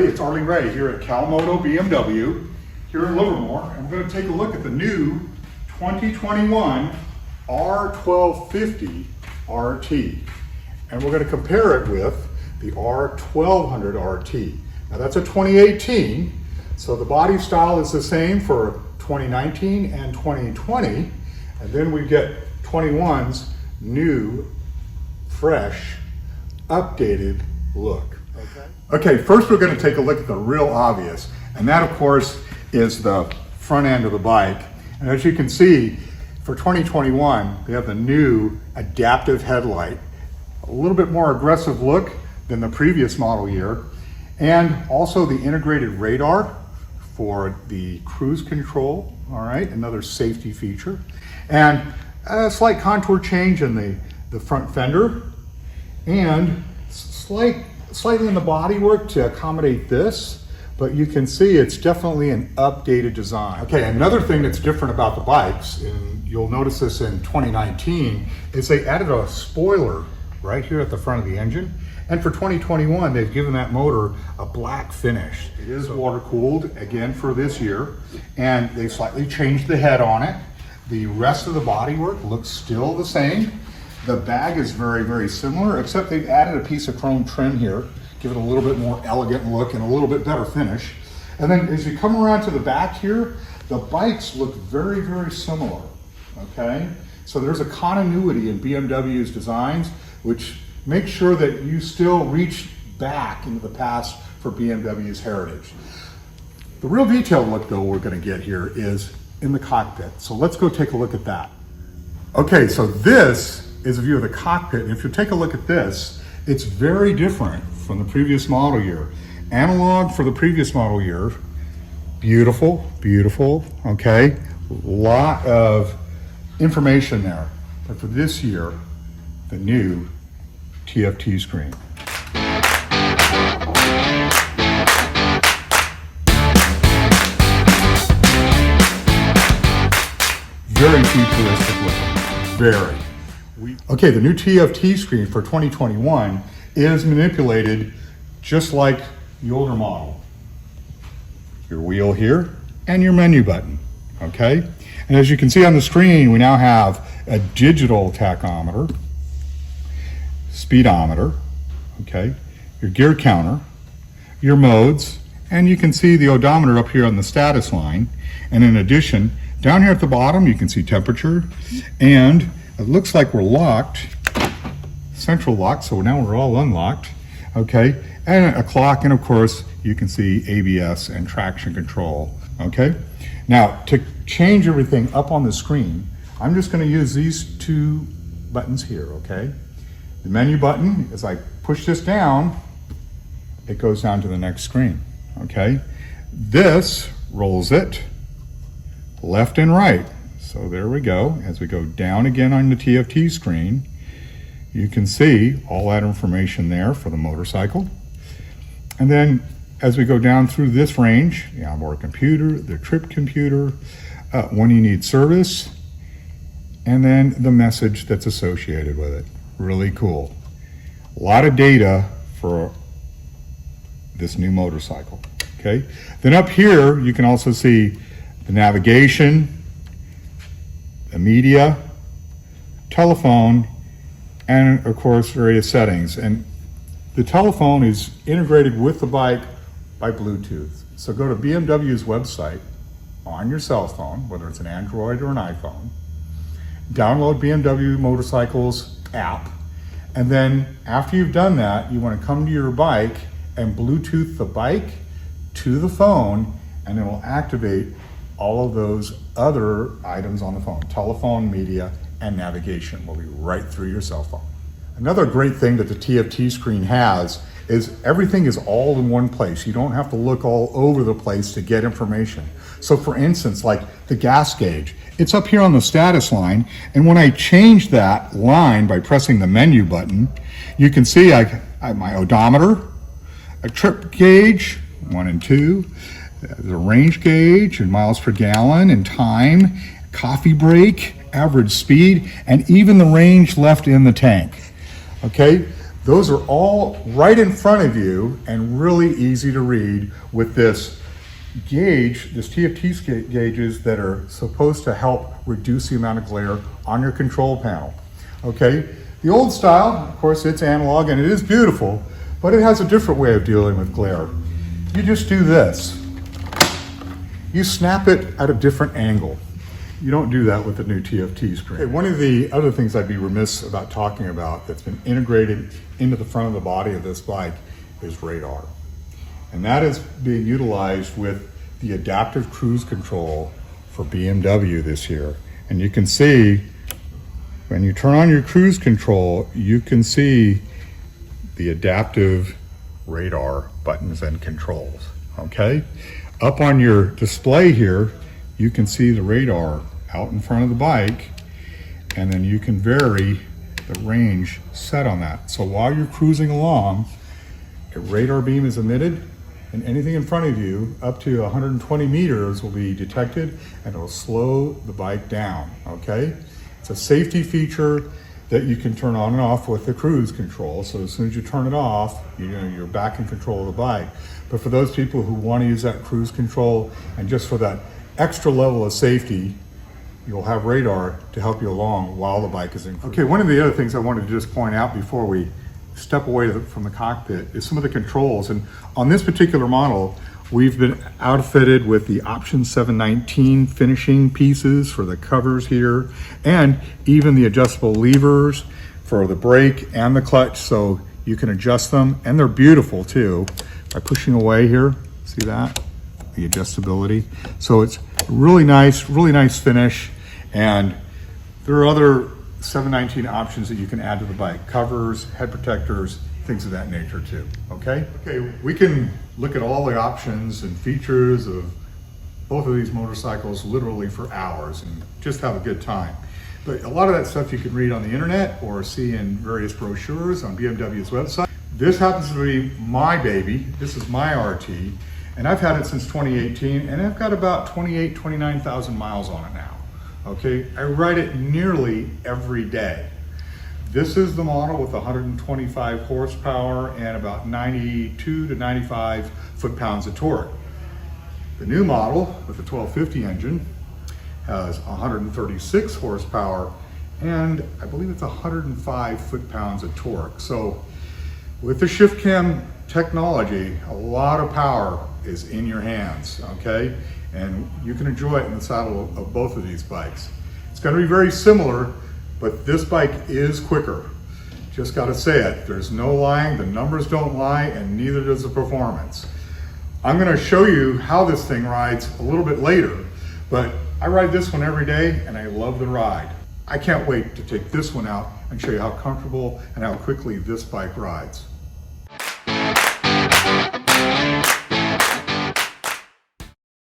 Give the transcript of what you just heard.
everybody, it's Arlie Ray here at CalMoto BMW here in Livermore, and we're going to take a look at the new 2021 R1250RT, and we're going to compare it with the R1200RT. Now that's a 2018, so the body style is the same for 2019 and 2020, and then we get 21's new, fresh, updated look. Okay, first we're going to take a look at the real obvious, and that of course is the front end of the bike. And as you can see, for 2021, they have the new adaptive headlight, a little bit more aggressive look than the previous model year, and also the integrated radar for the cruise control, all right, another safety feature, and a slight contour change in the front fender, and slightly in the bodywork to accommodate this, but you can see it's definitely an updated design. Okay, another thing that's different about the bikes, and you'll notice this in 2019, is they added a spoiler right here at the front of the engine. And for 2021, they've given that motor a black finish. It is water cooled again for this year, and they've slightly changed the head on it. The rest of the bodywork looks still the same. The bag is very, very similar, except they've added a piece of chrome trim here, give it a little bit more elegant look and a little bit better finish. And then as you come around to the back here, the bikes look very, very similar, okay? So there's a continuity in BMW's designs, which makes sure that you still reach back into the past for BMW's heritage. The real detailed look, though, we're gonna get here is in the cockpit. So let's go take a look at that. Okay, so this is a view of the cockpit, and if you take a look at this, it's very different from the previous model year. Analog for the previous model year, beautiful, beautiful, okay? A lot of information there. But for this year, the new TFT screen. Very futuristic looking, very. Okay, the new TFT screen for 2021 is manipulated just like the older model. Your wheel here and your menu button, okay? And as you can see on the screen, we now have a digital tachometer, speedometer, okay? Your gear counter, your modes, and you can see the odometer up here on the status line. And in addition, down here at the bottom, you can see temperature, and it looks like we're locked, central lock, so now we're all unlocked, okay? And a clock, and of course, you can see ABS and traction control, okay? Now, to change everything up on the screen, I'm just gonna use these two buttons here, okay? The menu button, as I push this down, it goes down to the next screen, okay? This rolls it left and right. So there we go. As we go down again on the TFT screen, you can see all that information there for the motorcycle. And then as we go down through this range, the onboard computer, the trip computer, when you need service, and then the message that's associated with it. Really cool. A lot of data for this new motorcycle, okay? Then up here, you can also see the navigation, the media, telephone, and of course various settings. And the telephone is integrated with the bike by Bluetooth. So go to BMW's website on your cell phone, whether it's an Android or an iPhone, download BMW Motorcycles app, and then after you've done that, you want to come to your bike and Bluetooth the bike to the phone, and it will activate all of those other items on the phone. Telephone, media, and navigation will be right through your cell phone. Another great thing that the TFT screen has is everything is all in one place. You don't have to look all over the place to get information. So for instance, like the gas gauge, it's up here on the status line, and when I change that line by pressing the menu button, you can see I my odometer, a trip gauge, 1 and 2, the range gauge in miles per gallon and time, coffee break, average speed, and even the range left in the tank. Okay, Those are all right in front of you and really easy to read with this gauge, this TFT gauges that are supposed to help reduce the amount of glare on your control panel. Okay, the old style, of course, it's analog and it is beautiful, but it has a different way of dealing with glare. You just do this. You snap it at a different angle. You don't do that with the new TFT screen. Okay, one of the other things I'd be remiss about talking about that's been integrated into the front of the body of this bike is radar. And that is being utilized with the adaptive cruise control for BMW this year. And you can see, when you turn on your cruise control, you can see the adaptive radar buttons and controls, okay? Up on your display here, you can see the radar out in front of the bike, and then you can vary the range set on that. So while you're cruising along, a radar beam is emitted, and anything in front of you up to 120 meters will be detected, and it'll slow the bike down, okay? It's a safety feature that you can turn on and off with the cruise control. So as soon as you turn it off, you're back in control of the bike. But for those people who want to use that cruise control and just for that extra level of safety, you'll have radar to help you along while the bike is in cruise. Okay, one of the other things I wanted to just point out before we step away from the cockpit is some of the controls. And on this particular model, we've been outfitted with the Option 719 finishing pieces for the covers here, and even the adjustable levers for the brake and the clutch, so you can adjust them, and they're beautiful too. By pushing away here, see that? The adjustability. So it's really nice finish, and there are other 719 options that you can add to the bike. Covers, head protectors, things of that nature too, okay? Okay, we can look at all the options and features of both of these motorcycles literally for hours and just have a good time. But a lot of that stuff you can read on the internet or see in various brochures on BMW's website. This happens to be my baby. This is my RT, and I've had it since 2018, and I've got about 29,000 miles on it now, okay? I ride it nearly every day. This is the model with 125 horsepower and about 92 to 95 foot-pounds of torque. The new model with the 1250 engine has 136 horsepower and I believe it's 105 foot-pounds of torque. So with the shift cam technology, a lot of power is in your hands, okay? And you can enjoy it in the saddle of both of these bikes. It's going to be very similar, but this bike is quicker. Just gotta say it, there's no lying, the numbers don't lie, and neither does the performance. I'm gonna show you how this thing rides a little bit later, but I ride this one every day and I love the ride. I can't wait to take this one out and show you how comfortable and how quickly this bike rides.